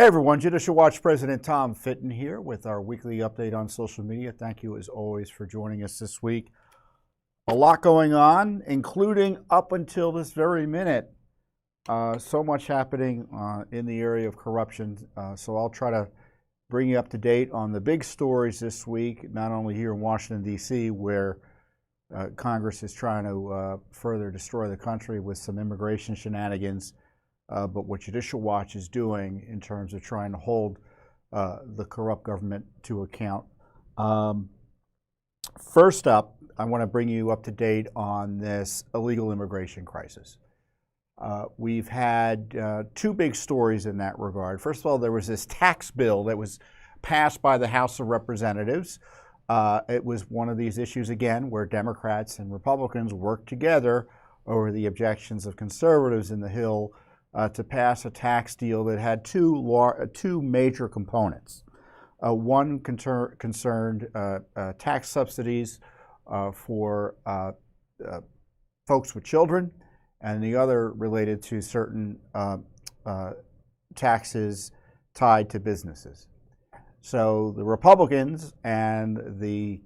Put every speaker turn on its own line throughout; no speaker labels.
Hey everyone, Judicial Watch President Tom Fitton here with our weekly update on social media. Thank you as always for joining us this week. A lot going on, including up until this very minute. So much happening in the area of corruption. So I'll try to bring you up to date on the big stories this week, not only here in Washington, D.C., where Congress is trying to further destroy the country with some immigration shenanigans, but what Judicial Watch is doing in terms of trying to hold the corrupt government to account. First up, I want to bring you up to date on this illegal immigration crisis. We've had two big stories in that regard. First of all, there was this tax bill that was passed by the House of Representatives. It was one of these issues, again, where Democrats and Republicans worked together over the objections of conservatives in the Hill to pass a tax deal that had two major components. One concerned tax subsidies for folks with children, and the other related to certain taxes tied to businesses. So the Republicans and the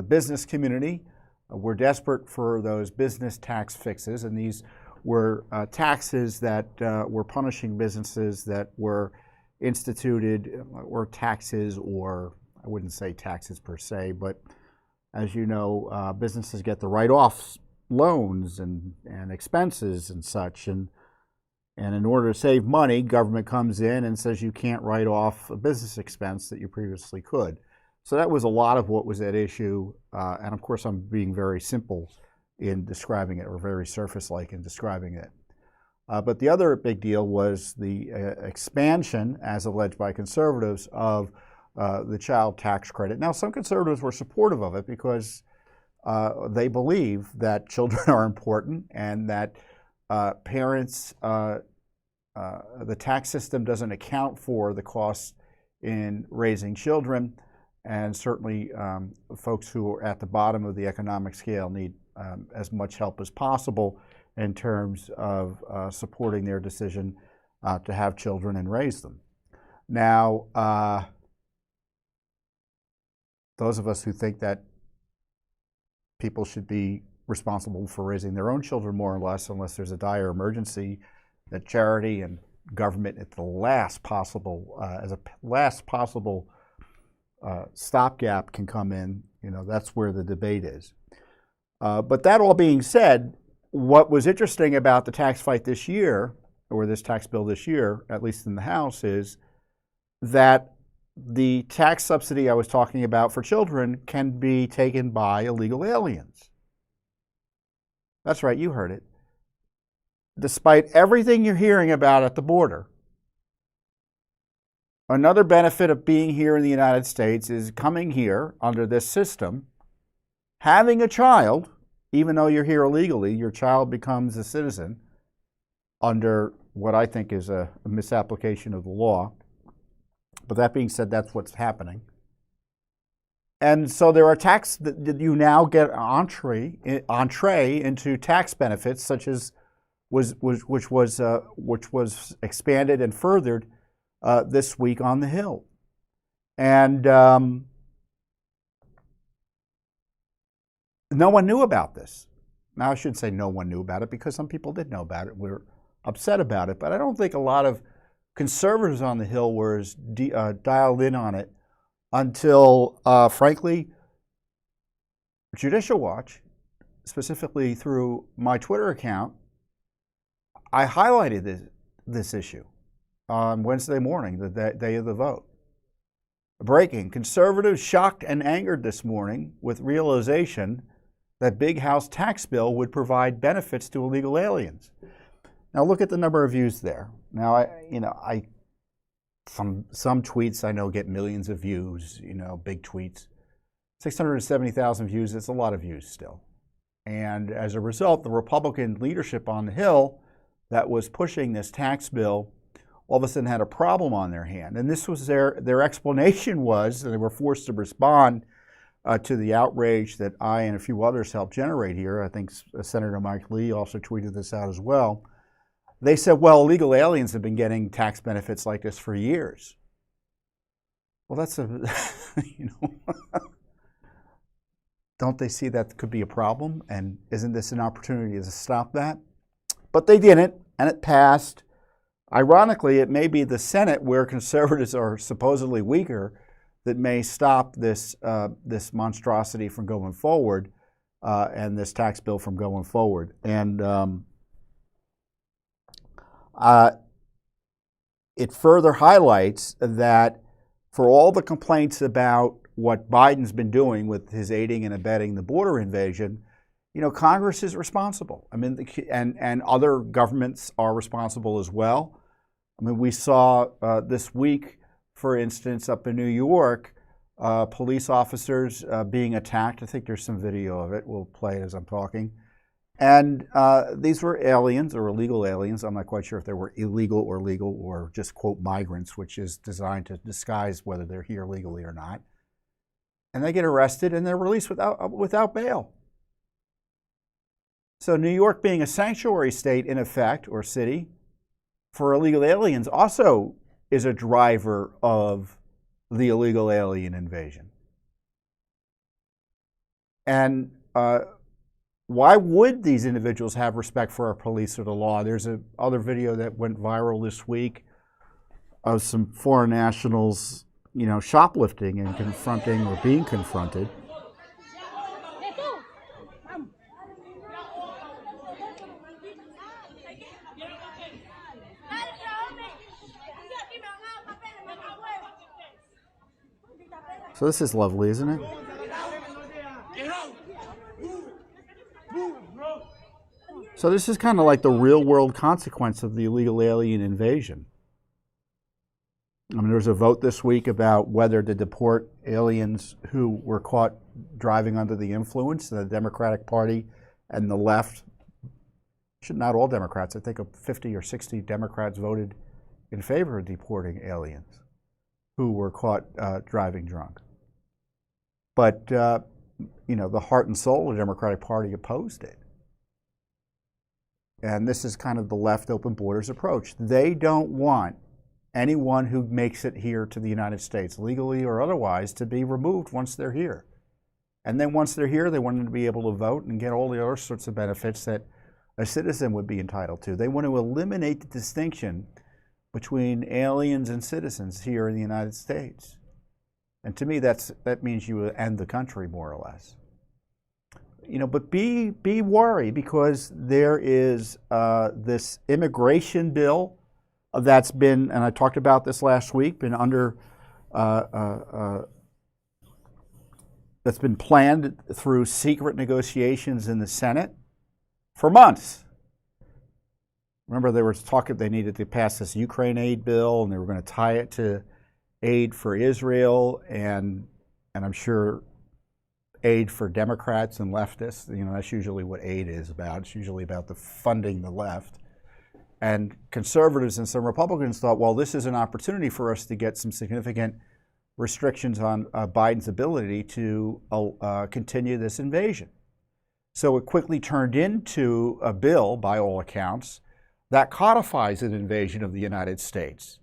business community were desperate for those business tax fixes, and these were taxes that were punishing businesses that were instituted, or taxes, or I wouldn't say taxes per se, but as you know, businesses get the write-off loans and expenses and such, and in order to save money, government comes in and says you can't write off a business expense that you previously could. So that was a lot of what was at issue, and of course I'm being very simple in describing it, or very surface-like in describing it. But the other big deal was the expansion, as alleged by conservatives, of the child tax credit. Now, some conservatives were supportive of it because they believe that children are important and that parents, the tax system doesn't account for the costs in raising children, and certainly folks who are at the bottom of the economic scale need as much help as possible in terms of supporting their decision to have children and raise them. Now, those of us who think that people should be responsible for raising their own children more or less, unless there's a dire emergency, that charity and government at the last possible, as a last possible stopgap can come in, that's where the debate is. But that all being said, what was interesting about the tax fight this year, or this tax bill this year, at least in the House, is that the tax subsidy I was talking about for children can be taken by illegal aliens. That's right, you heard it. Despite everything you're hearing about at the border, another benefit of being here in the United States is coming here under this system, having a child. Even though you're here illegally, your child becomes a citizen under what I think is a misapplication of the law. But that being said, that's what's happening. And so there are tax that you now get entree into tax benefits, such as which was expanded and furthered this week on the Hill. And no one knew about this. Now, I should say no one knew about it, because some people did know about it. We were upset about it. But I don't think a lot of conservatives on the Hill were as dialed in on it until, frankly, Judicial Watch, specifically through my Twitter account, I highlighted this issue on Wednesday morning, the day of the vote. Breaking: conservatives shocked and angered this morning with realization that big house tax bill would provide benefits to illegal aliens. Now look at the number of views there. Now, some tweets I know get millions of views, big tweets. 670,000 views, it's a lot of views still. And as a result, the Republican leadership on the Hill that was pushing this tax bill all of a sudden had a problem on their hand. And this was their explanation was, they were forced to respond to the outrage that I and a few others helped generate here. I think Senator Mike Lee also tweeted this out as well, They said, well, illegal aliens have been getting tax benefits like this for years. Well, that's don't they see that could be a problem? And isn't this an opportunity to stop that? But they didn't, and it passed. Ironically, it may be the Senate, where conservatives are supposedly weaker, that may stop this monstrosity from going forward, and this tax bill from going forward. And it further highlights that for all the complaints about what Biden's been doing with his aiding and abetting the border invasion, Congress is responsible. I mean, and other governments are responsible as well. I mean, we saw this week, for instance, up in New York, police officers being attacked. I think there's some video of it. We'll play it as I'm talking. And these were aliens or illegal aliens. I'm not quite sure if they were illegal or legal or just, quote, migrants, which is designed to disguise whether they're here legally or not. And they get arrested and they're released without bail. So New York, being a sanctuary state in effect, or city, for illegal aliens also is a driver of the illegal alien invasion. And why would these individuals have respect for our police or the law? There's another video that went viral this week of some foreign nationals, shoplifting and confronting or being confronted. So this is lovely, isn't it? So this is kind of like the real-world consequence of the illegal alien invasion. I mean, there was a vote this week about whether to deport aliens who were caught driving under the influence. The Democratic Party and the left, not all Democrats, I think 50 or 60 Democrats voted in favor of deporting aliens who were caught driving drunk. But, the heart and soul of the Democratic Party opposed it. And this is kind of the left open borders approach. They don't want anyone who makes it here to the United States, legally or otherwise, to be removed once they're here. And then once they're here, they want them to be able to vote and get all the other sorts of benefits that a citizen would be entitled to. They want to eliminate the distinction between aliens and citizens here in the United States. And to me, that means you end the country, more or less. But be worried, because there is this immigration bill that's been, and I talked about this last week, that's been planned through secret negotiations in the Senate for months. Remember, there was talk that they needed to pass this Ukraine aid bill, and they were going to tie it to aid for Israel, and I'm sure aid for Democrats and leftists. That's usually what aid is about. It's usually about the funding the left. And conservatives and some Republicans thought, well, this is an opportunity for us to get some significant restrictions on Biden's ability to continue this invasion. So it quickly turned into a bill, by all accounts, that codifies an invasion of the United States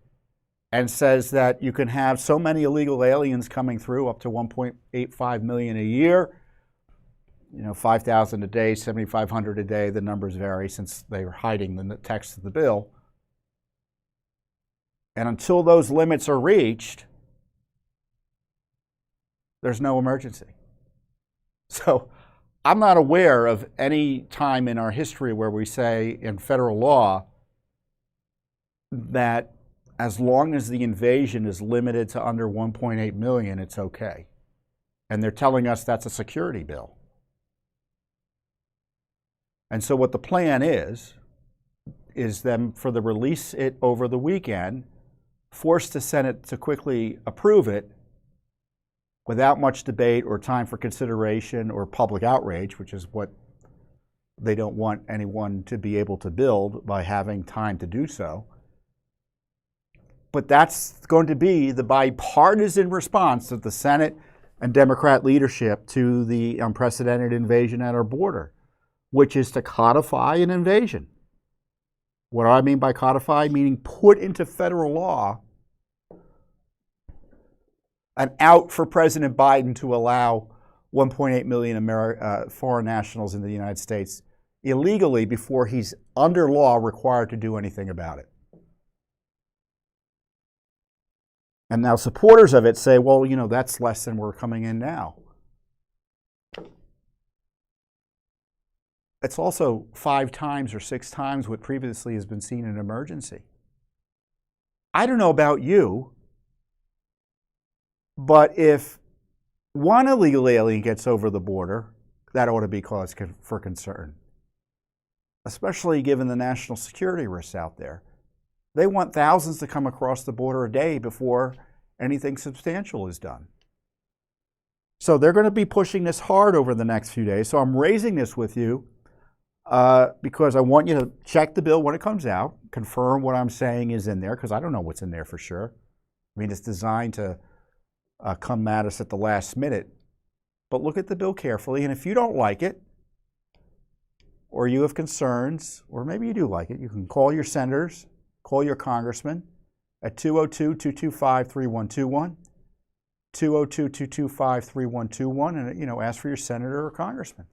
and says that you can have so many illegal aliens coming through, up to 1.85 million a year, 5,000 a day, 7,500 a day. The numbers vary since they were hiding the text of the bill. And until those limits are reached, there's no emergency. So I'm not aware of any time in our history where we say in federal law that as long as the invasion is limited to under 1.8 million, it's okay. And they're telling us that's a security bill. And so what the plan is them for the release it over the weekend, force the Senate to quickly approve it without much debate or time for consideration or public outrage, which is what they don't want anyone to be able to build by having time to do so. But that's going to be the bipartisan response of the Senate and Democrat leadership to the unprecedented invasion at our border, which is to codify an invasion. What do I mean by codify? Meaning put into federal law an out for President Biden to allow 1.8 million foreign nationals in the United States illegally before he's under law required to do anything about it. And now supporters of it say, well, you know, that's less than we're coming in now. It's also 5 times or 6 times what previously has been seen in emergency. I don't know about you, but if one illegal alien gets over the border, that ought to be cause for concern, especially given the national security risks out there. They want thousands to come across the border a day before anything substantial is done. So they're going to be pushing this hard over the next few days. So I'm raising this with you because I want you to check the bill when it comes out, confirm what I'm saying is in there, because I don't know what's in there for sure. I mean, it's designed to come at us at the last minute. But look at the bill carefully, and if you don't like it, or you have concerns, or maybe you do like it, you can call your senators, call your congressman at 202-225-3121, 202-225-3121, and, you know, ask for your senator or congressman.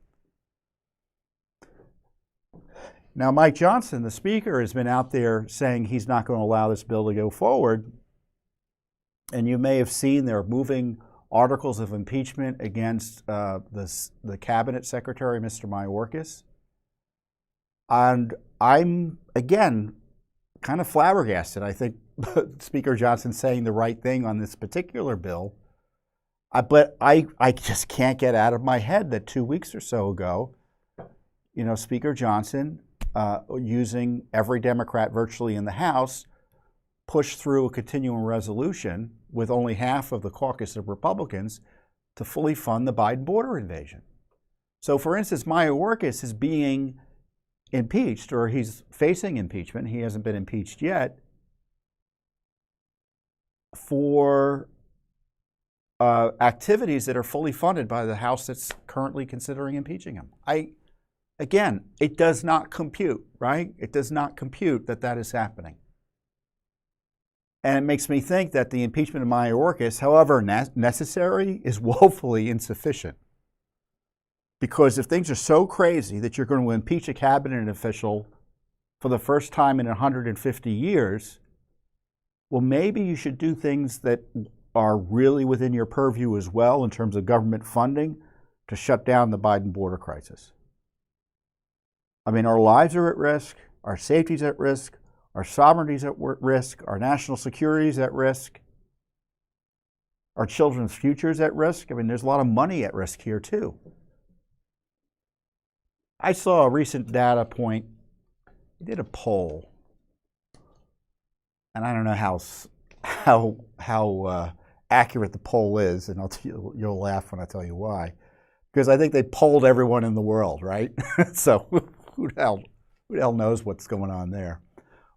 Now, Mike Johnson, the speaker, has been out there saying he's not going to allow this bill to go forward. And you may have seen they're moving articles of impeachment against the cabinet secretary, Mr. Mayorkas. And I'm, again, kind of flabbergasted. I think Speaker Johnson's saying the right thing on this particular bill. But I just can't get out of my head that 2 weeks or so ago, you know, Speaker Johnson, using every Democrat virtually in the House, pushed through a continuing resolution with only half of the caucus of Republicans to fully fund the Biden border invasion. So, for instance, Mayorkas is being impeached, or he's facing impeachment. He hasn't been impeached yet for activities that are fully funded by the House that's currently considering impeaching him. Again, it does not compute, right? It does not compute that that is happening. And it makes me think that the impeachment of Mayorkas, however necessary, is woefully insufficient. Because if things are so crazy that you're going to impeach a cabinet official for the first time in 150 years, well, maybe you should do things that are really within your purview as well in terms of government funding to shut down the Biden border crisis. I mean, our lives are at risk, our safety's at risk, our sovereignty's at risk, our national security's at risk, our children's future's at risk. I mean, there's a lot of money at risk here too. I saw a recent data point. We did a poll, and I don't know how accurate the poll is, and you'll laugh when I tell you why, because I think they polled everyone in the world, right? So who the hell knows what's going on there?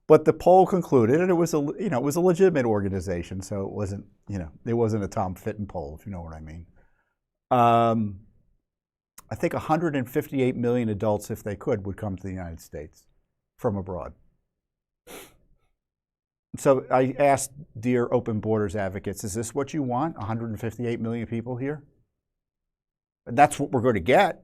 But the poll concluded, and it was a legitimate organization, so it wasn't a Tom Fitton poll, if you know what I mean. I think 158 million adults, if they could, would come to the United States from abroad. So I asked dear open borders advocates, is this what you want, 158 million people here? And that's what we're going to get.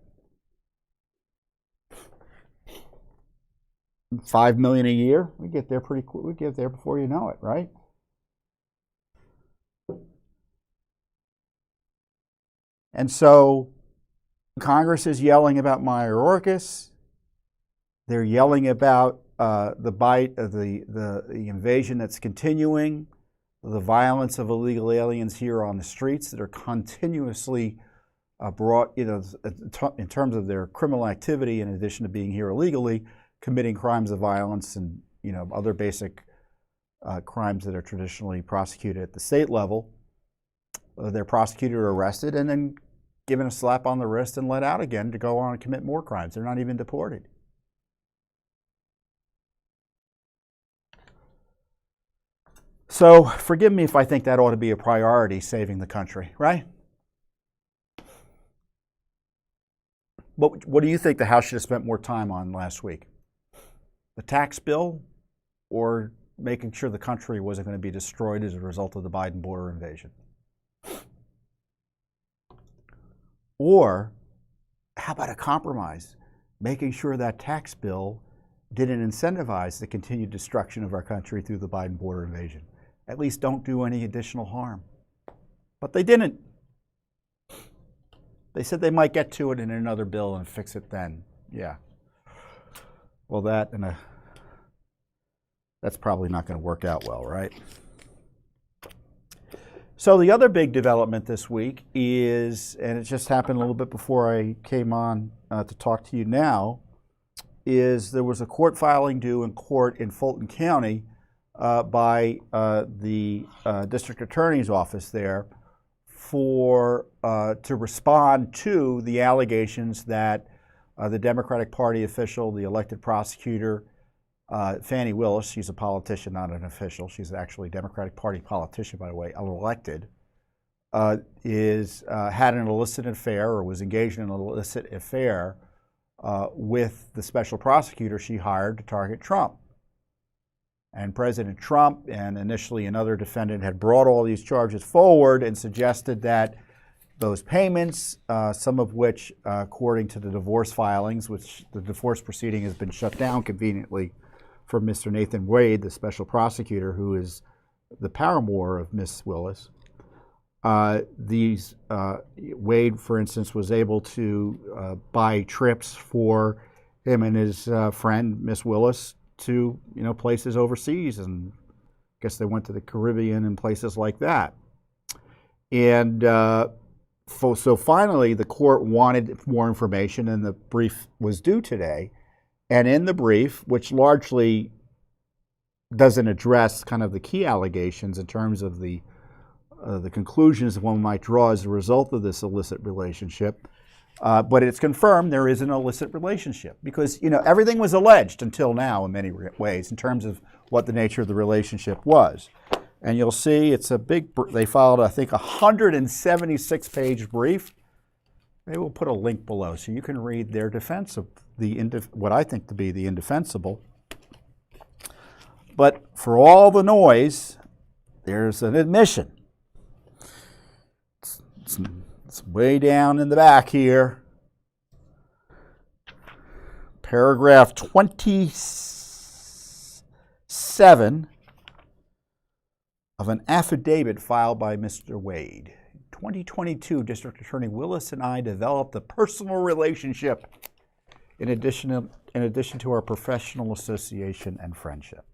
5 million a year, we get there pretty quick. We get there before you know it, right? And so Congress is yelling about Mayorkas. They're yelling about the invasion that's continuing, the violence of illegal aliens here on the streets that are continuously brought, in terms of their criminal activity, in addition to being here illegally, committing crimes of violence and other basic crimes that are traditionally prosecuted at the state level. They're prosecuted or arrested and then given a slap on the wrist and let out again to go on and commit more crimes. They're not even deported. So forgive me if I think that ought to be a priority, saving the country, right? But what do you think the House should have spent more time on last week? the tax bill or making sure the country wasn't going to be destroyed as a result of the Biden border invasion? Or how about a compromise, making sure that tax bill didn't incentivize the continued destruction of our country through the Biden border invasion? At least don't do any additional harm. But they didn't. They said they might get to it in another bill and fix it then. Yeah. Well, that's probably not going to work out well, right? So the other big development this week is, and it just happened a little bit before I came on to talk to you now, is there was a court filing due in court in Fulton County by the district attorney's office there to respond to the allegations that the Democratic Party official, the elected prosecutor, Fani Willis, she's a politician, not an official. She's actually a Democratic Party politician, by the way, elected, had an illicit affair or was engaged in an illicit affair with the special prosecutor she hired to target Trump. And President Trump and initially another defendant had brought all these charges forward and suggested that those payments, some of which, according to the divorce filings, which the divorce proceeding has been shut down conveniently for Mr. Nathan Wade, the special prosecutor, who is the paramour of Miss Willis. Wade, for instance, was able to buy trips for him and his friend, Miss Willis, to places overseas, and I guess they went to the Caribbean and places like that. And so finally, the court wanted more information, and the brief was due today. And in the brief, which largely doesn't address kind of the key allegations in terms of the conclusions that one might draw as a result of this illicit relationship, but it's confirmed there is an illicit relationship because everything was alleged until now in many ways in terms of what the nature of the relationship was. And you'll see it's a big. They filed, I think, 176-page brief. Maybe we'll put a link below so you can read their defense of what I think to be the indefensible. But for all the noise, there's an admission. It's way down in the back here. Paragraph 27 of an affidavit filed by Mr. Wade. 2022, District Attorney Willis and I developed a personal relationship in addition to our professional association and friendship.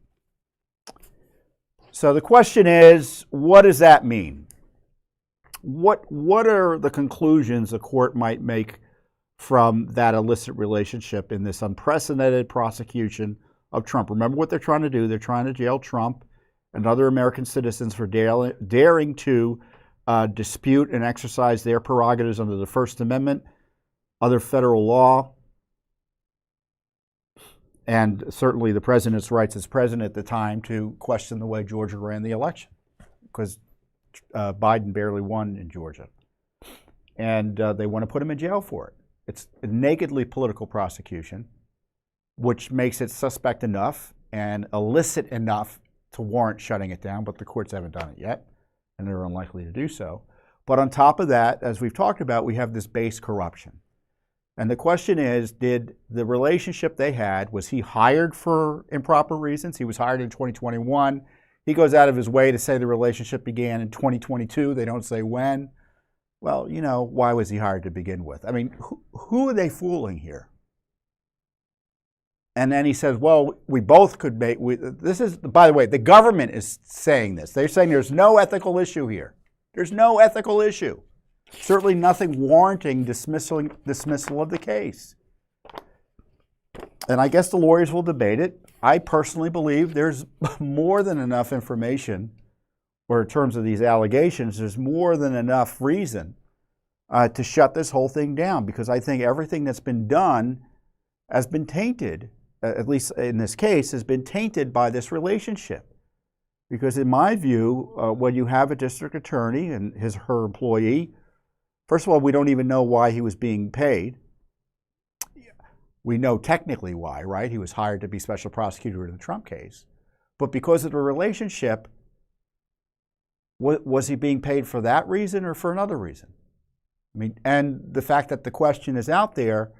So the question is, what does that mean? What are the conclusions a court might make from that illicit relationship in this unprecedented prosecution of Trump? Remember what they're trying to do. They're trying to jail Trump and other American citizens for daring to dispute and exercise their prerogatives under the First Amendment, other federal law, and certainly the president's rights as president at the time to question the way Georgia ran the election, because Biden barely won in Georgia. And they want to put him in jail for it. It's a nakedly political prosecution, which makes it suspect enough and illicit enough to warrant shutting it down, but the courts haven't done it yet, and they're unlikely to do so. But on top of that, as we've talked about, we have this base corruption. And the question is, did the relationship they had, was he hired for improper reasons? He was hired in 2021. He goes out of his way to say the relationship began in 2022. They don't say when. Well, why was he hired to begin with? I mean, who are they fooling here? And then he says, well, we both could make, this is, by the way, the government is saying this. They're saying there's no ethical issue here. There's no ethical issue. Certainly nothing warranting dismissal of the case. And I guess the lawyers will debate it. I personally believe there's more than enough information, or in terms of these allegations, there's more than enough reason to shut this whole thing down, because I think everything that's been done has been tainted, at least in this case, has been tainted by this relationship. Because in my view, when you have a district attorney and her employee, first of all, we don't even know why he was being paid. We know technically why, right? He was hired to be special prosecutor in the Trump case. But because of the relationship, was he being paid for that reason or for another reason? I mean, and the fact that the question is out there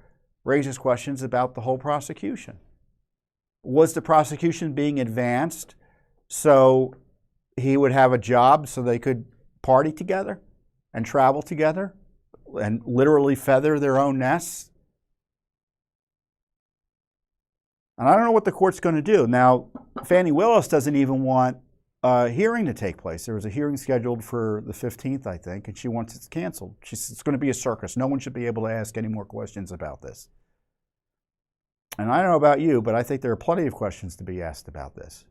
raises questions about the whole prosecution. Was the prosecution being advanced so he would have a job so they could party together and travel together and literally feather their own nests? And I don't know what the court's going to do. Now, Fani Willis doesn't even want a hearing to take place. There was a hearing scheduled for the 15th, I think, and she wants it canceled. She says it's going to be a circus. No one should be able to ask any more questions about this. And I don't know about you, but I think there are plenty of questions to be asked about this.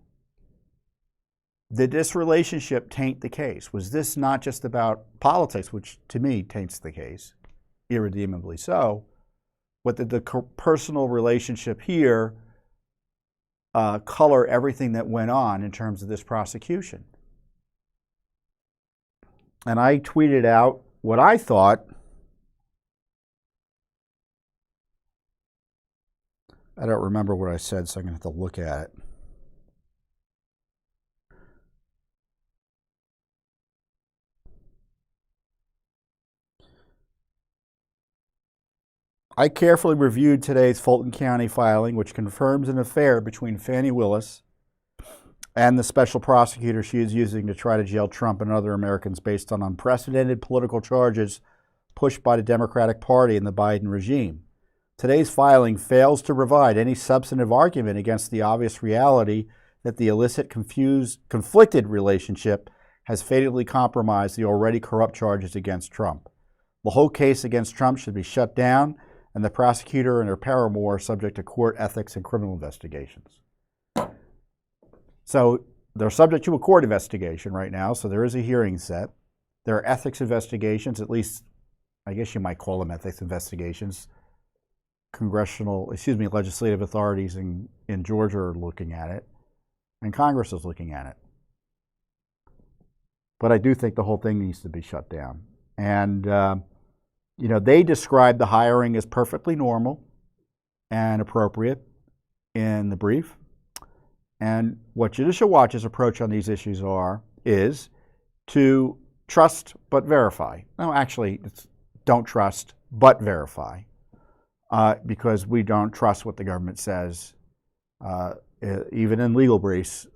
Did this relationship taint the case? Was this not just about politics, which to me taints the case, irredeemably so, but did the personal relationship here color everything that went on in terms of this prosecution? And I tweeted out what I thought. I don't remember what I said, so I'm going to have to look at it. I carefully reviewed today's Fulton County filing, which confirms an affair between Fani Willis and the special prosecutor she is using to try to jail Trump and other Americans based on unprecedented political charges pushed by the Democratic Party and the Biden regime. Today's filing fails to provide any substantive argument against the obvious reality that the illicit, conflicted relationship has fatally compromised the already corrupt charges against Trump. The whole case against Trump should be shut down, and the prosecutor and her paramour subject to court ethics and criminal investigations. So they're subject to a court investigation right now, so there is a hearing set. There are ethics investigations, at least I guess you might call them ethics investigations. Legislative authorities in Georgia are looking at it, and Congress is looking at it. But I do think the whole thing needs to be shut down. And they describe the hiring as perfectly normal and appropriate in the brief. And what Judicial Watch's approach on these issues is to trust but verify. No, actually, it's don't trust but verify, because we don't trust what the government says. Even in legal briefs,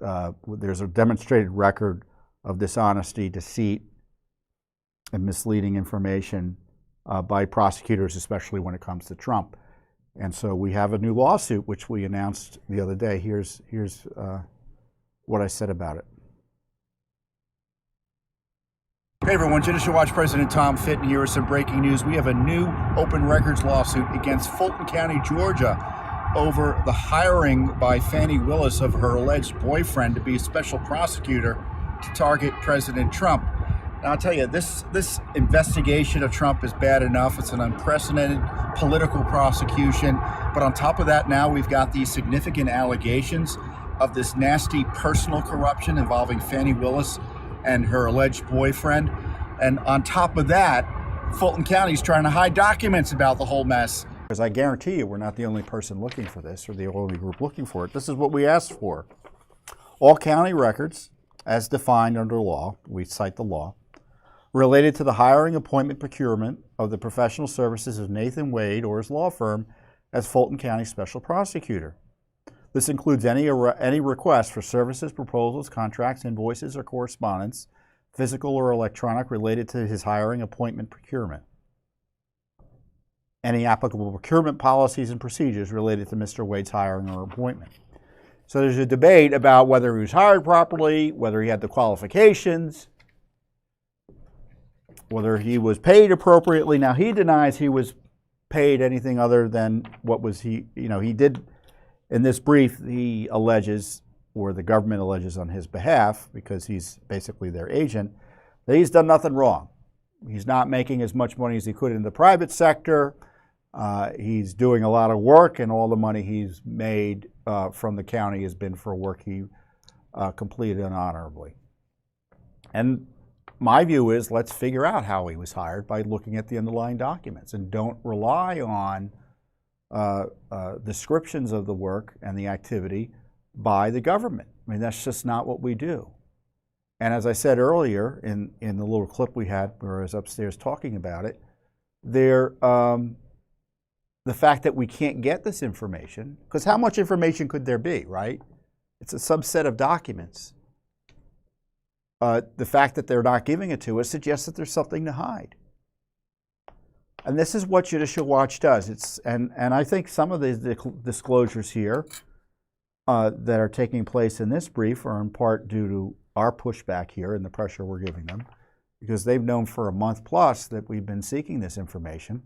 there's a demonstrated record of dishonesty, deceit, and misleading information by prosecutors, especially when it comes to Trump. And so we have a new lawsuit, which we announced the other day. Here's what I said about it. Hey everyone, Judicial Watch President Tom Fitton here with some breaking news. We have a new open records lawsuit against Fulton County, Georgia, over the hiring by Fani Willis of her alleged boyfriend to be a special prosecutor to target President Trump. Now, I'll tell you, this investigation of Trump is bad enough. It's an unprecedented political prosecution. But on top of that, now we've got these significant allegations of this nasty personal corruption involving Fani Willis and her alleged boyfriend. And on top of that, Fulton County is trying to hide documents about the whole mess. Because I guarantee you, we're not the only person looking for this or the only group looking for it. This is what we asked for. All county records, as defined under law, we cite the law, related to the hiring, appointment, procurement of the professional services of Nathan Wade or his law firm as Fulton County Special Prosecutor. This includes any request for services, proposals, contracts, invoices, or correspondence, physical or electronic, related to his hiring, appointment, procurement. Any applicable procurement policies and procedures related to Mr. Wade's hiring or appointment. So there's a debate about whether he was hired properly, whether he had the qualifications, whether he was paid appropriately. Now, he denies he was paid anything other than what was he did. In this brief, he alleges, or the government alleges on his behalf, because he's basically their agent, that he's done nothing wrong. He's not making as much money as he could in the private sector. He's doing a lot of work, and all the money he's made from the county has been for work he completed honorably. And my view is, let's figure out how he was hired by looking at the underlying documents, and don't rely on descriptions of the work and the activity by the government. I mean, that's just not what we do. And as I said earlier in the little clip we had where I was upstairs talking about it, the fact that we can't get this information, because how much information could there be, right? It's a subset of documents. The fact that they're not giving it to us suggests that there's something to hide. And this is what Judicial Watch does. And I think some of the disclosures here that are taking place in this brief are in part due to our pushback here and the pressure we're giving them, because they've known for a month plus that we've been seeking this information.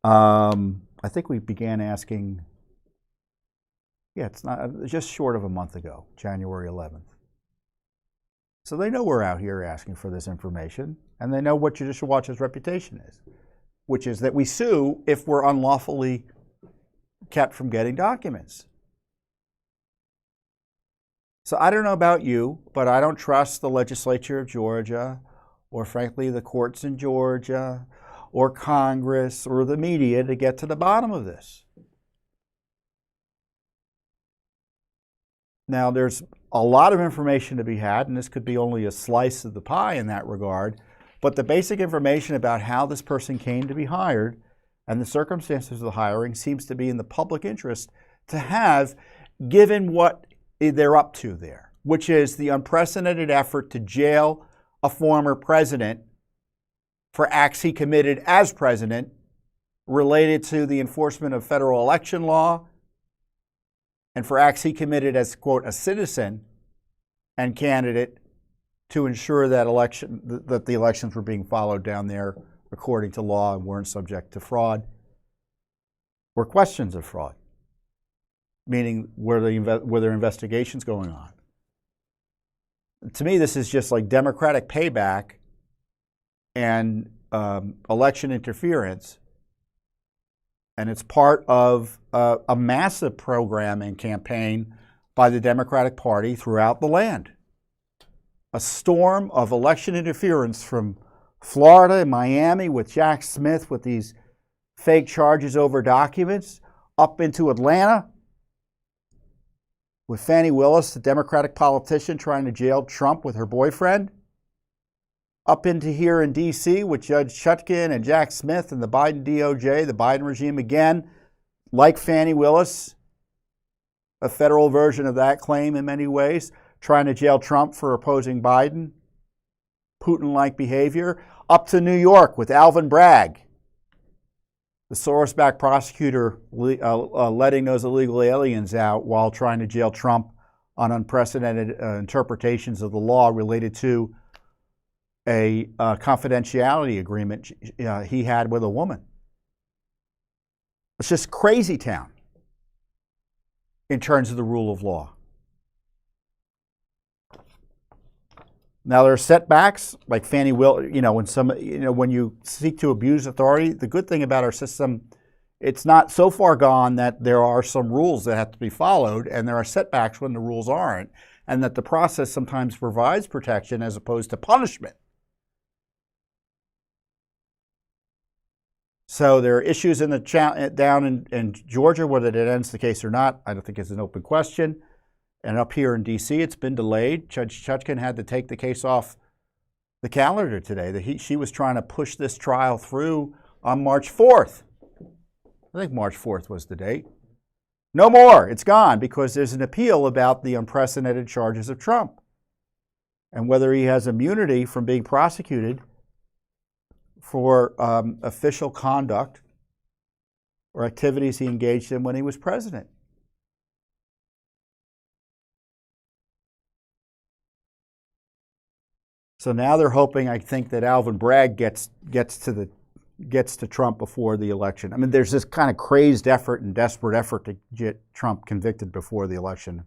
I think we began asking, it's not just short of a month ago, January 11th. So they know we're out here asking for this information, and they know what Judicial Watch's reputation is, which is that we sue if we're unlawfully kept from getting documents. So I don't know about you, but I don't trust the legislature of Georgia, or frankly the courts in Georgia, or Congress, or the media to get to the bottom of this. Now, there's a lot of information to be had, and this could be only a slice of the pie in that regard, but the basic information about how this person came to be hired and the circumstances of the hiring seems to be in the public interest to have, given what they're up to there, which is the unprecedented effort to jail a former president for acts he committed as president related to the enforcement of federal election law and for acts he committed as, quote, a citizen and candidate to ensure that the elections were being followed down there according to law and weren't subject to fraud or questions of fraud, meaning were there investigations going on. To me, this is just like Democratic payback and election interference, and it's part of a massive program and campaign by the Democratic Party throughout the land. A storm of election interference from Florida and Miami with Jack Smith with these fake charges over documents, up into Atlanta with Fani Willis, the Democratic politician trying to jail Trump with her boyfriend, up into here in D.C. with Judge Chutkan and Jack Smith and the Biden DOJ, the Biden regime again, like Fani Willis, a federal version of that claim in many ways, trying to jail Trump for opposing Biden, Putin-like behavior, up to New York with Alvin Bragg, the Soros-backed prosecutor letting those illegal aliens out while trying to jail Trump on unprecedented interpretations of the law related to a confidentiality agreement he had with a woman. It's just crazy town in terms of the rule of law. Now there are setbacks, like Fani Willis. When you seek to abuse authority, the good thing about our system, it's not so far gone that there are some rules that have to be followed, and there are setbacks when the rules aren't, and that the process sometimes provides protection as opposed to punishment. So there are issues in the down in Georgia, whether that ends the case or not, I don't think it's an open question. And up here in D.C., it's been delayed. Judge Chutkan had to take the case off the calendar today. She was trying to push this trial through on March 4th. I think March 4th was the date. No more. It's gone because there's an appeal about the unprecedented charges of Trump and whether he has immunity from being prosecuted for official conduct or activities he engaged in when he was president. So now they're hoping, I think, that Alvin Bragg gets to Trump before the election. I mean, there's this kind of crazed effort and desperate effort to get Trump convicted before the election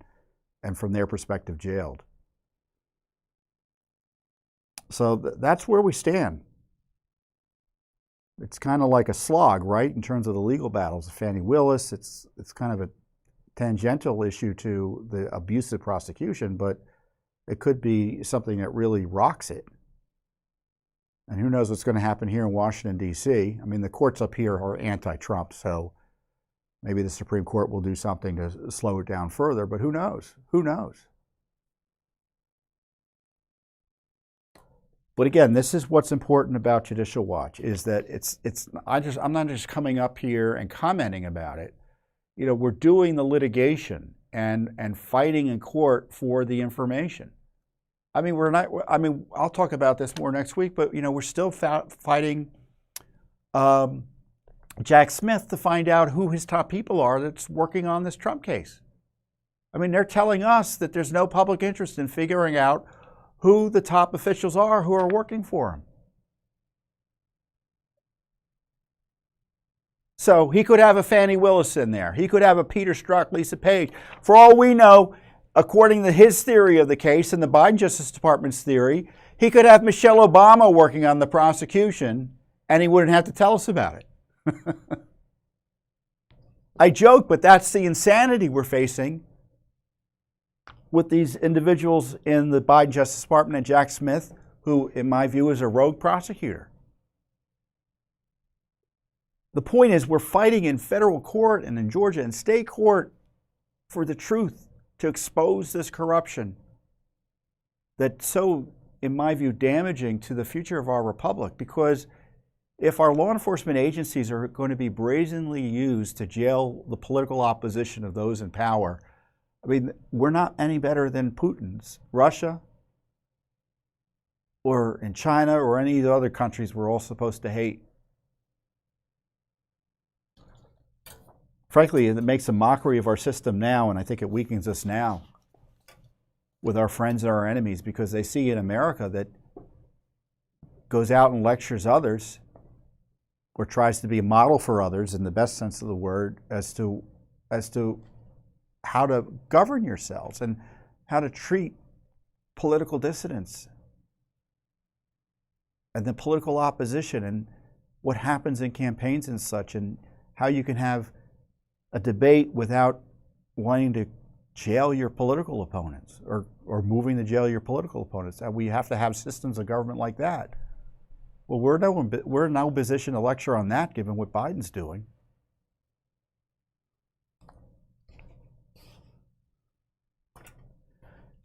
and from their perspective jailed. So that's where we stand. It's kind of like a slog, right, in terms of the legal battles of Fani Willis. It's kind of a tangential issue to the abusive prosecution, but it could be something that really rocks it. And who knows what's going to happen here in Washington, D.C. I mean, the courts up here are anti-Trump, so maybe the Supreme Court will do something to slow it down further, but who knows? Who knows? But again, this is what's important about Judicial Watch, is that I'm not just coming up here and commenting about it. You know, we're doing the litigation and fighting in court for the information. I mean, I'll talk about this more next week, but you know, we're still fighting Jack Smith to find out who his top people are that's working on this Trump case. I mean, they're telling us that there's no public interest in figuring out who the top officials are who are working for him. So he could have a Fani Willis in there. He could have a Peter Strzok, Lisa Page. For all we know, according to his theory of the case and the Biden Justice Department's theory, he could have Michelle Obama working on the prosecution and he wouldn't have to tell us about it. I joke, but that's the insanity we're facing with these individuals in the Biden Justice Department and Jack Smith, who, in my view, is a rogue prosecutor. The point is, we're fighting in federal court and in Georgia and state court for the truth, to expose this corruption that's so, in my view, damaging to the future of our republic. Because if our law enforcement agencies are going to be brazenly used to jail the political opposition of those in power, I mean, we're not any better than Putin's Russia or in China or any of the other countries we're all supposed to hate. Frankly, it makes a mockery of our system now, and I think it weakens us now with our friends and our enemies, because they see an America that goes out and lectures others or tries to be a model for others in the best sense of the word as to how to govern yourselves and how to treat political dissidents and the political opposition and what happens in campaigns and such, and how you can have a debate without wanting to jail your political opponents or moving to jail your political opponents. And we have to have systems of government like that. Well, we're in no position to lecture on that, given what Biden's doing.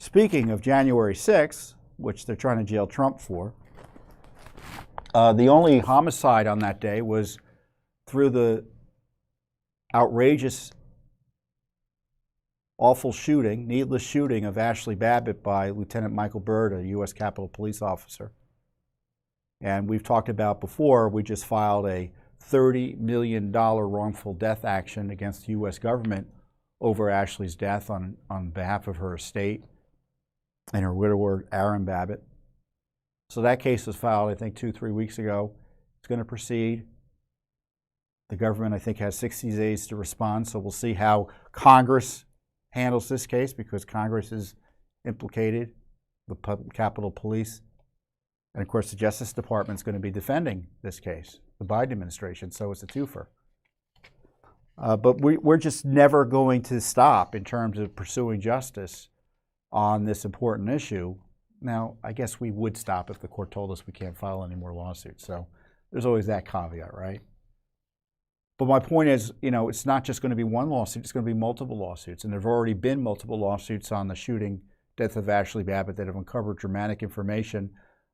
Speaking of January 6th, which they're trying to jail Trump for, the only homicide on that day was through the outrageous, awful shooting, needless shooting of Ashley Babbitt by Lieutenant Michael Byrd, a U.S. Capitol Police officer. And we've talked about before, we just filed a $30 million wrongful death action against the U.S. government over Ashley's death on behalf of her estate and her widower, Aaron Babbitt. So that case was filed, I think, 2-3 weeks ago. It's going to proceed. The government, I think, has 60 days to respond, so we'll see how Congress handles this case, because Congress is implicated, the Capitol Police. And, of course, the Justice Department is going to be defending this case, the Biden administration, so it's a twofer. But we're just never going to stop in terms of pursuing justice on this important issue. Now, I guess we would stop if the court told us we can't file any more lawsuits, so there's always that caveat, right? But my point is, you know, it's not just going to be one lawsuit, it's going to be multiple lawsuits. And there have already been multiple lawsuits on the shooting death of Ashley Babbitt that have uncovered dramatic information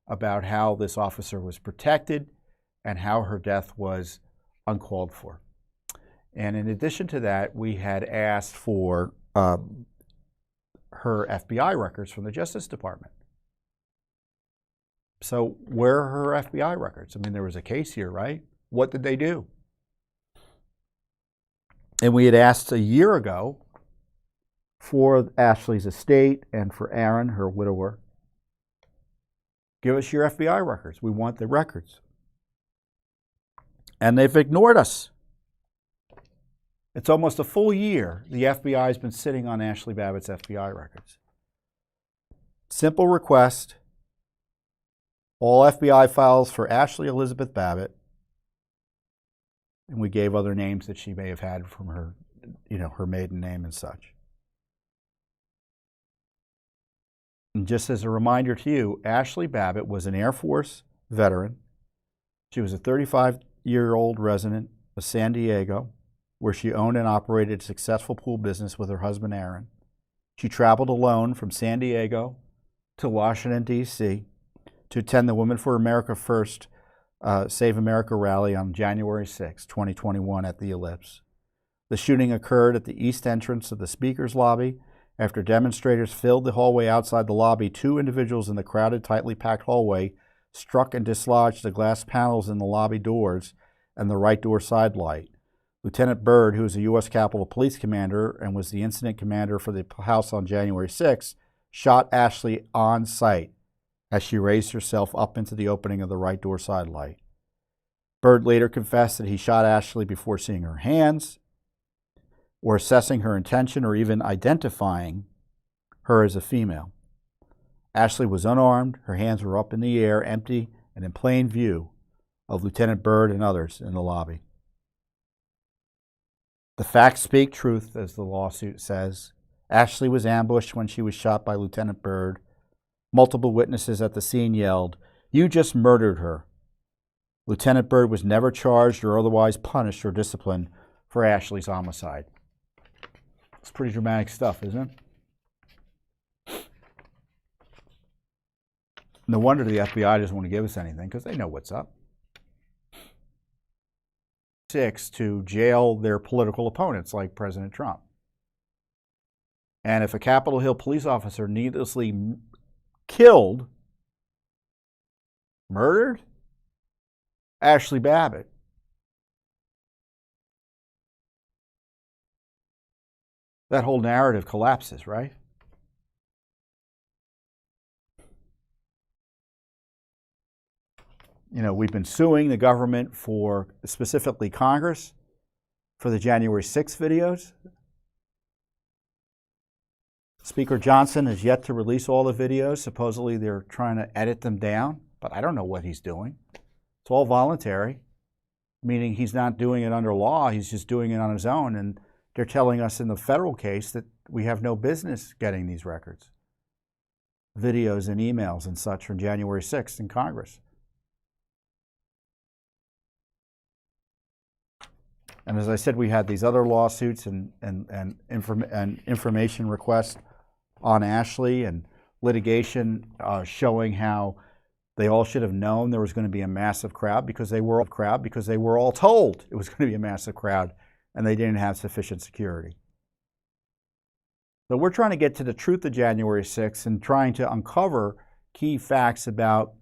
about how this officer was protected and how her death was uncalled for. And in addition to that, we had asked for her FBI records from the Justice Department. So where are her FBI records? I mean, there was a case here, right? What did they do? And we had asked a year ago for Ashley's estate and for Aaron, her widower, give us your FBI records. We want the records. And they've ignored us. It's almost a full year the FBI has been sitting on Ashley Babbitt's FBI records. Simple request. All FBI files for Ashley Elizabeth Babbitt. And we gave other names that she may have had from her, her maiden name and such. And just as a reminder to you, Ashley Babbitt was an Air Force veteran. She was a 35-year-old resident of San Diego, where she owned and operated a successful pool business with her husband, Aaron. She traveled alone from San Diego to Washington, D.C. to attend the Women for America First Save America rally on January 6, 2021 at the Ellipse. The shooting occurred at the east entrance of the speaker's lobby. After demonstrators filled the hallway outside the lobby, two individuals in the crowded, tightly packed hallway struck and dislodged the glass panels in the lobby doors and the right door side light. Lieutenant Byrd, who is a U.S. Capitol Police commander and was the incident commander for the house on January 6, shot Ashley on sight as she raised herself up into the opening of the right door side light. Byrd later confessed that he shot Ashley before seeing her hands or assessing her intention or even identifying her as a female. Ashley was unarmed, her hands were up in the air, empty, and in plain view of Lieutenant Byrd and others in the lobby. The facts speak truth, as the lawsuit says. Ashley was ambushed when she was shot by Lieutenant Byrd. Multiple witnesses at the scene yelled, "You just murdered her." Lieutenant Byrd was never charged or otherwise punished or disciplined for Ashley's homicide. It's pretty dramatic stuff, isn't it? No wonder the FBI doesn't want to give us anything, because they know what's up. 6, to jail their political opponents like President Trump. And if a Capitol Hill police officer needlessly killed, murdered Ashley Babbitt, that whole narrative collapses, right? You know, we've been suing the government for, specifically Congress, for the January 6 videos. Speaker Johnson has yet to release all the videos. Supposedly they're trying to edit them down, but I don't know what he's doing. It's all voluntary, meaning he's not doing it under law. He's just doing it on his own, and they're telling us in the federal case that we have no business getting these records, videos and emails and such from January 6th in Congress. And as I said, we had these other lawsuits and information requests on Ashley and litigation showing how they all should have known there was going to be a massive crowd because they were all told it was going to be a massive crowd and they didn't have sufficient security. So we're trying to get to the truth of January 6th and trying to uncover key facts about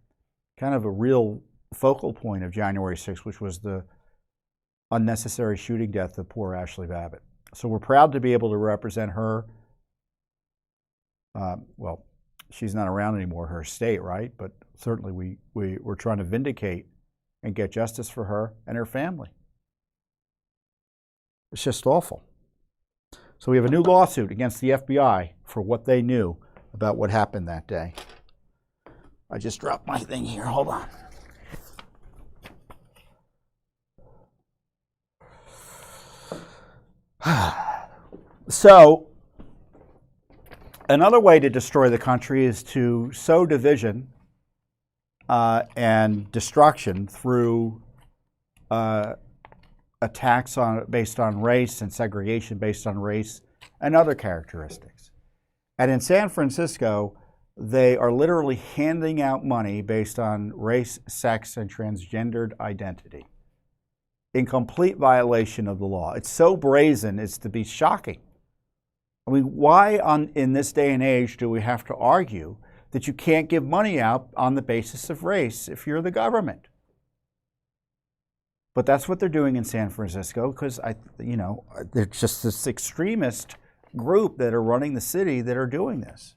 kind of a real focal point of January 6th, which was the unnecessary shooting death of poor Ashley Babbitt. So we're proud to be able to represent her. Well, she's not around anymore, her estate, right? But certainly we're trying to vindicate and get justice for her and her family. It's just awful. So we have a new lawsuit against the FBI for what they knew about what happened that day. I just dropped my thing here. Hold on. So, another way to destroy the country is to sow division and destruction through attacks based on race and segregation based on race and other characteristics. And in San Francisco, they are literally handing out money based on race, sex, and transgendered identity, in complete violation of the law. It's so brazen as to be shocking. I mean, why in this day and age do we have to argue that you can't give money out on the basis of race if you're the government? But that's what they're doing in San Francisco because, they're just this extremist group that are running the city that are doing this.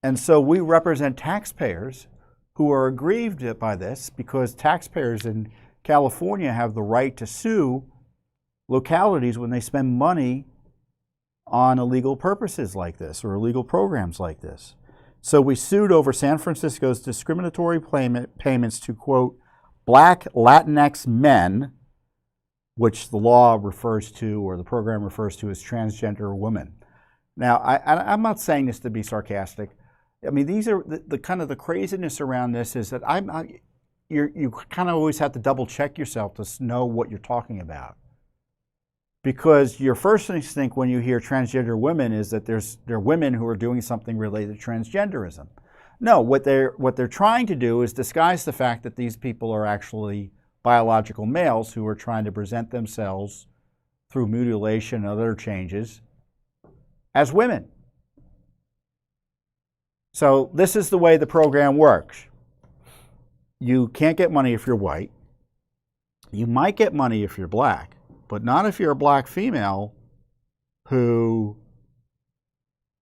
And so we represent taxpayers who are aggrieved by this because taxpayers in California have the right to sue localities when they spend money on illegal purposes like this or illegal programs like this. So we sued over San Francisco's discriminatory payments to, quote, Black Latinx men, which the law refers to or the program refers to as transgender women. Now, I'm not saying this to be sarcastic. I mean, these are the kind of the craziness around this is that you kind of always have to double check yourself to know what you're talking about. Because your first instinct when you hear transgender women is that there are women who are doing something related to transgenderism. No, what they're trying to do is disguise the fact that these people are actually biological males who are trying to present themselves through mutilation and other changes as women. So this is the way the program works. You can't get money if you're white. You might get money if you're black, but not if you're a black female who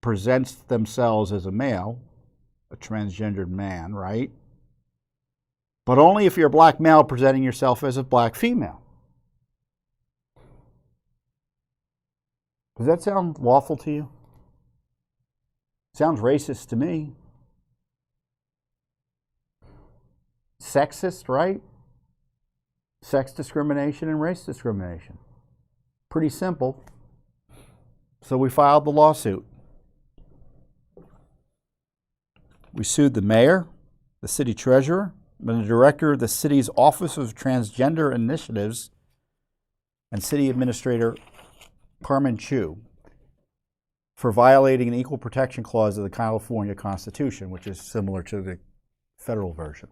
presents themselves as a male, a transgendered man, right? But only if you're a black male presenting yourself as a black female. Does that sound lawful to you? Sounds racist to me. Sexist, right? Sex discrimination and race discrimination. Pretty simple. So we filed the lawsuit. We sued the mayor, the city treasurer, and the director of the city's Office of Transgender Initiatives, and city administrator Carmen Chu for violating an equal protection clause of the California Constitution, which is similar to the federal version.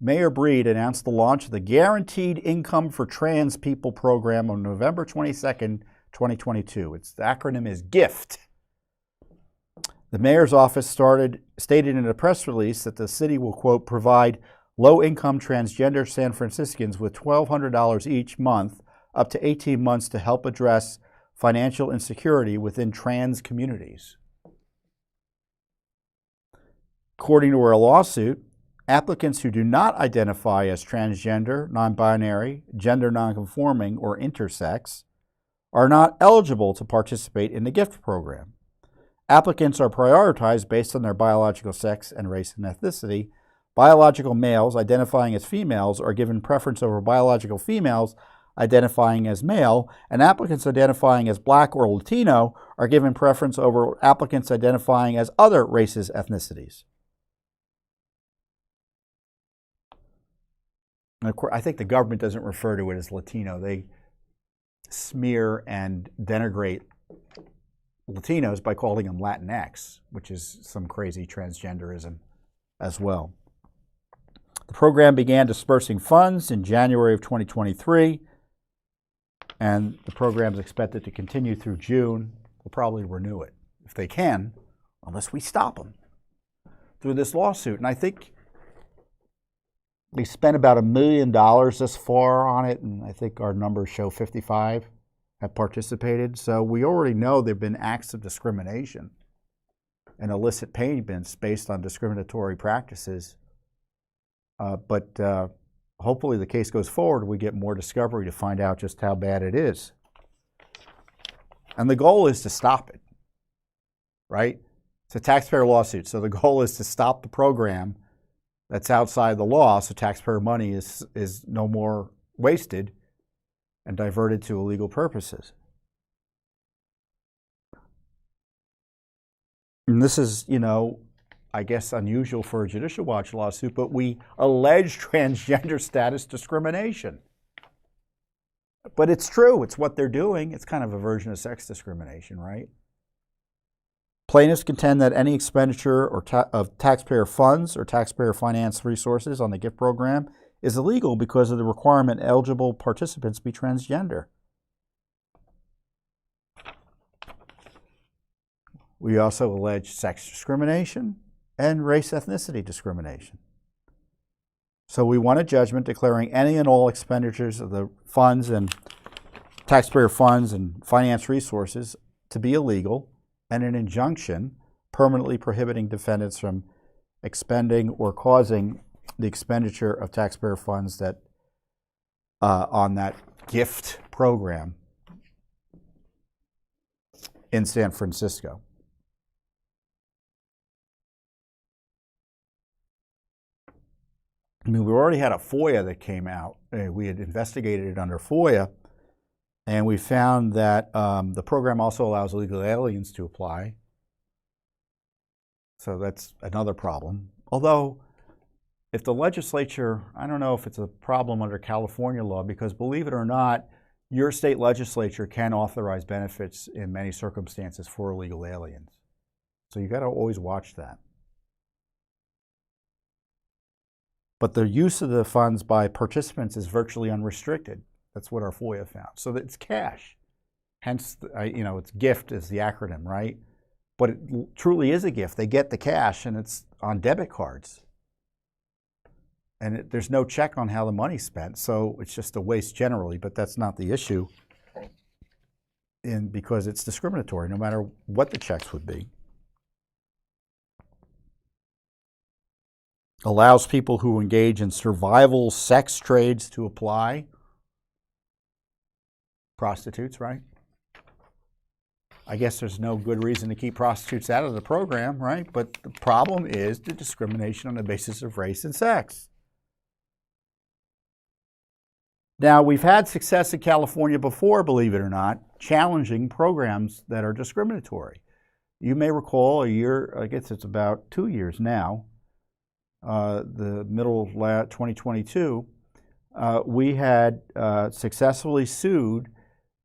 Mayor Breed announced the launch of the Guaranteed Income for Trans People program on November 22nd, 2022. The acronym is GIFT. The mayor's office stated in a press release that the city will, quote, provide low-income transgender San Franciscans with $1,200 each month up to 18 months to help address financial insecurity within trans communities. According to our lawsuit, applicants who do not identify as transgender, non-binary, gender non-conforming, or intersex are not eligible to participate in the GIFT program. Applicants are prioritized based on their biological sex and race and ethnicity. Biological males identifying as females are given preference over biological females identifying as male, and applicants identifying as black or Latino are given preference over applicants identifying as other races, ethnicities. And of course, I think the government doesn't refer to it as Latino. They smear and denigrate Latinos by calling them Latinx, which is some crazy transgenderism as well. The program began dispersing funds in January of 2023, and the program is expected to continue through June. We'll probably renew it if they can, unless we stop them through this lawsuit. And I think we spent about $1 million thus far on it, and I think our numbers show 55 have participated. So we already know there have been acts of discrimination and illicit payments based on discriminatory practices. But hopefully the case goes forward, we get more discovery to find out just how bad it is. And the goal is to stop it, right? It's a taxpayer lawsuit, so the goal is to stop the program that's outside the law so taxpayer money is no more wasted and diverted to illegal purposes. And this is, I guess unusual for a Judicial Watch lawsuit, but we allege transgender status discrimination. But it's true, it's what they're doing. It's kind of a version of sex discrimination, right? Plaintiffs contend that any expenditure of taxpayer funds or taxpayer finance resources on the GIFT program is illegal because of the requirement eligible participants be transgender. We also allege sex discrimination and race ethnicity discrimination. So we want a judgment declaring any and all expenditures of the funds and taxpayer funds and finance resources to be illegal, and an injunction permanently prohibiting defendants from expending or causing the expenditure of taxpayer funds that on that GIFT program in San Francisco. I mean, we already had a FOIA that came out. We had investigated it under FOIA, and we found that the program also allows illegal aliens to apply. So that's another problem. Although if the legislature, I don't know if it's a problem under California law, because believe it or not, your state legislature can authorize benefits in many circumstances for illegal aliens. So you got to always watch that. But the use of the funds by participants is virtually unrestricted. That's what our FOIA found. So that it's cash. Hence, it's GIFT is the acronym, right? But it truly is a gift. They get the cash and it's on debit cards. And there's no check on how the money's spent, so it's just a waste generally, but that's not the issue because it's discriminatory, no matter what the checks would be. Allows people who engage in survival sex trades to apply. Prostitutes, right? I guess there's no good reason to keep prostitutes out of the program, right? But the problem is the discrimination on the basis of race and sex. Now, we've had success in California before, believe it or not, challenging programs that are discriminatory. You may recall a year, I guess it's about 2 years now, the middle of 2022, we had successfully sued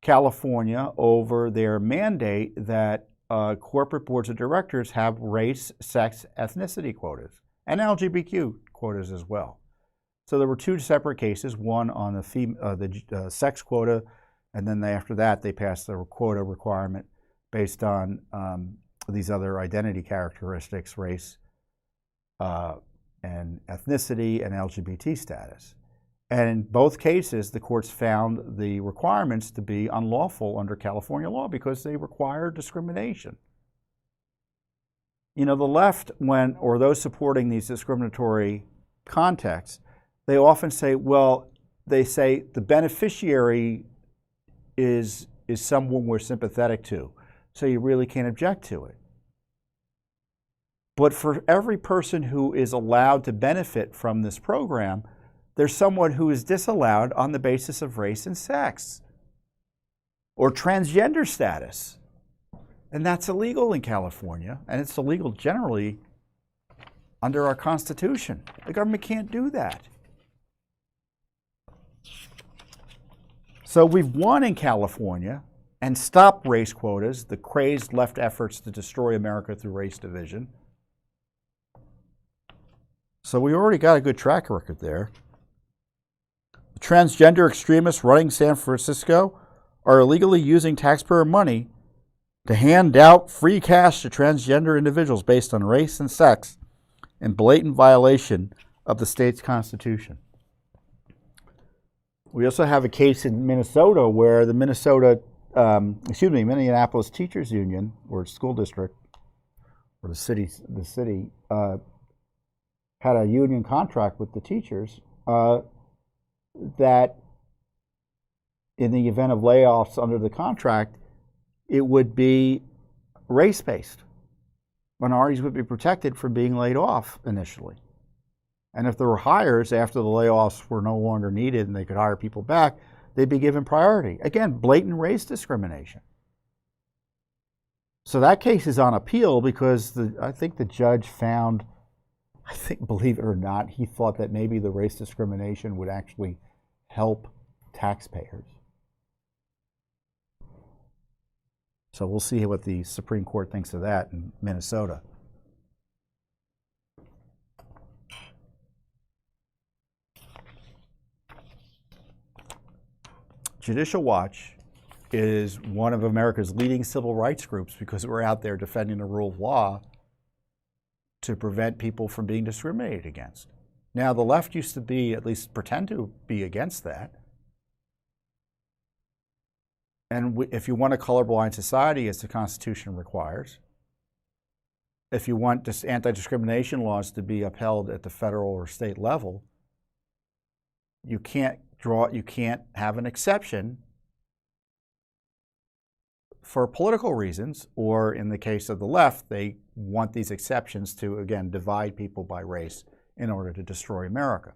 California over their mandate that corporate boards of directors have race, sex, ethnicity quotas, and LGBTQ quotas as well. So there were two separate cases, one on the sex quota, and then after that they passed the quota requirement based on these other identity characteristics, race and ethnicity and LGBT status. And in both cases, the courts found the requirements to be unlawful under California law because they require discrimination. You know, the left, or those supporting these discriminatory contexts, they often say, well, they say the beneficiary is someone we're sympathetic to, so you really can't object to it. But for every person who is allowed to benefit from this program, there's someone who is disallowed on the basis of race and sex or transgender status. And that's illegal in California, and it's illegal generally under our Constitution. The government can't do that. So we've won in California and stopped race quotas, the crazed left efforts to destroy America through race division. So we already got a good track record there. The transgender extremists running San Francisco are illegally using taxpayer money to hand out free cash to transgender individuals based on race and sex in blatant violation of the state's constitution. We also have a case in Minnesota where the Minneapolis Teachers Union, or school district, or the city had a union contract with the teachers that in the event of layoffs under the contract, it would be race-based. Minorities would be protected from being laid off initially. And if there were hires after the layoffs were no longer needed and they could hire people back, they'd be given priority. Again, blatant race discrimination. So that case is on appeal because I think the judge found, believe it or not, he thought that maybe the race discrimination would actually help taxpayers. So we'll see what the Supreme Court thinks of that in Minnesota. Judicial Watch is one of America's leading civil rights groups because we're out there defending the rule of law to prevent people from being discriminated against. Now, the left used to be, at least pretend to be against that. And if you want a colorblind society, as the Constitution requires, if you want anti-discrimination laws to be upheld at the federal or state level, you can't have an exception for political reasons, or in the case of the left, they want these exceptions to, again, divide people by race in order to destroy America.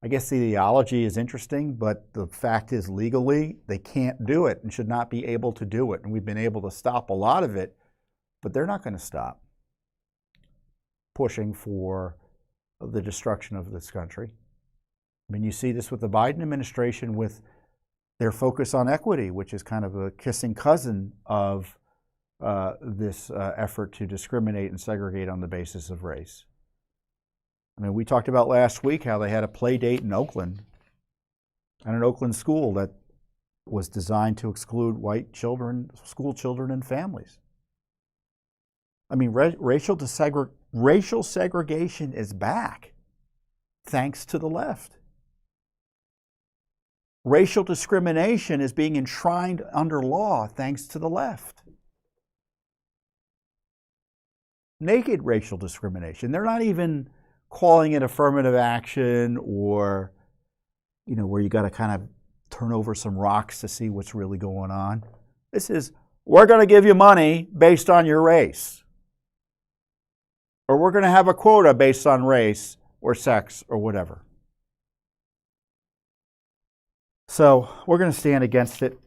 I guess the ideology is interesting, but the fact is legally they can't do it and should not be able to do it. And we've been able to stop a lot of it, but they're not going to stop. pushing for the destruction of this country. I mean, you see this with the Biden administration with their focus on equity, which is kind of a kissing cousin of this effort to discriminate and segregate on the basis of race. I mean, we talked about last week how they had a play date in Oakland, at an Oakland school that was designed to exclude white children, school children, and families. I mean, racial segregation is back, thanks to the left. Racial discrimination is being enshrined under law, thanks to the left. Naked racial discrimination. They're not even calling it affirmative action or, you know, where you got to kind of turn over some rocks to see what's really going on. This is, we're going to give you money based on your race. Or we're going to have a quota based on race or sex or whatever. So we're going to stand against it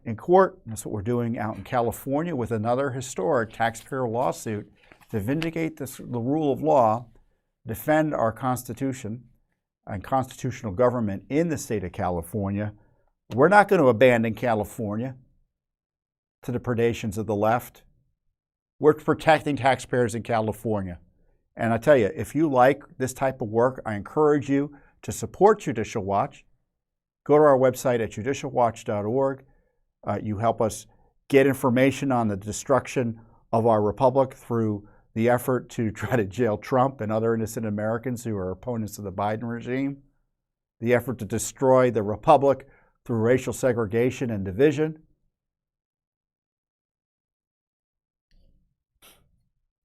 in court. That's what we're doing out in California with another historic taxpayer lawsuit to vindicate the rule of law, defend our Constitution and constitutional government in the state of California. We're not going to abandon California to the predations of the left. We're protecting taxpayers in California. And I tell you, if you like this type of work, I encourage you to support Judicial Watch. Go to our website at judicialwatch.org. You help us get information on the destruction of our republic through the effort to try to jail Trump and other innocent Americans who are opponents of the Biden regime, the effort to destroy the republic through racial segregation and division,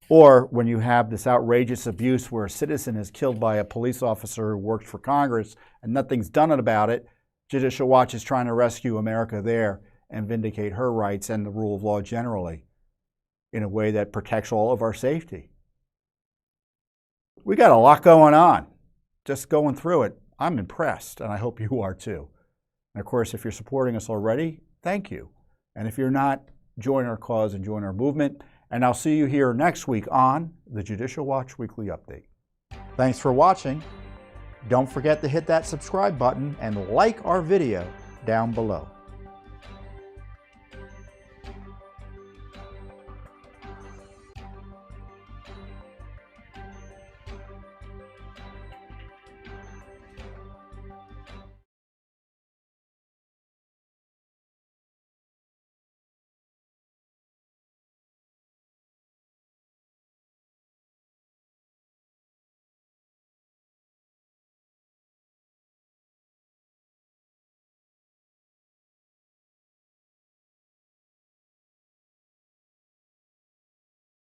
or when you have this outrageous abuse where a citizen is killed by a police officer who works for Congress and nothing's done about it, Judicial Watch is trying to rescue America there and vindicate her rights and the rule of law generally in a way that protects all of our safety. We got a lot going on. Just going through it, I'm impressed, and I hope you are too. And of course, if you're supporting us already, thank you. And if you're not, join our cause and join our movement. And I'll see you here next week on the Judicial Watch Weekly Update. Thanks for watching. Don't forget to hit that subscribe button and like our video down below.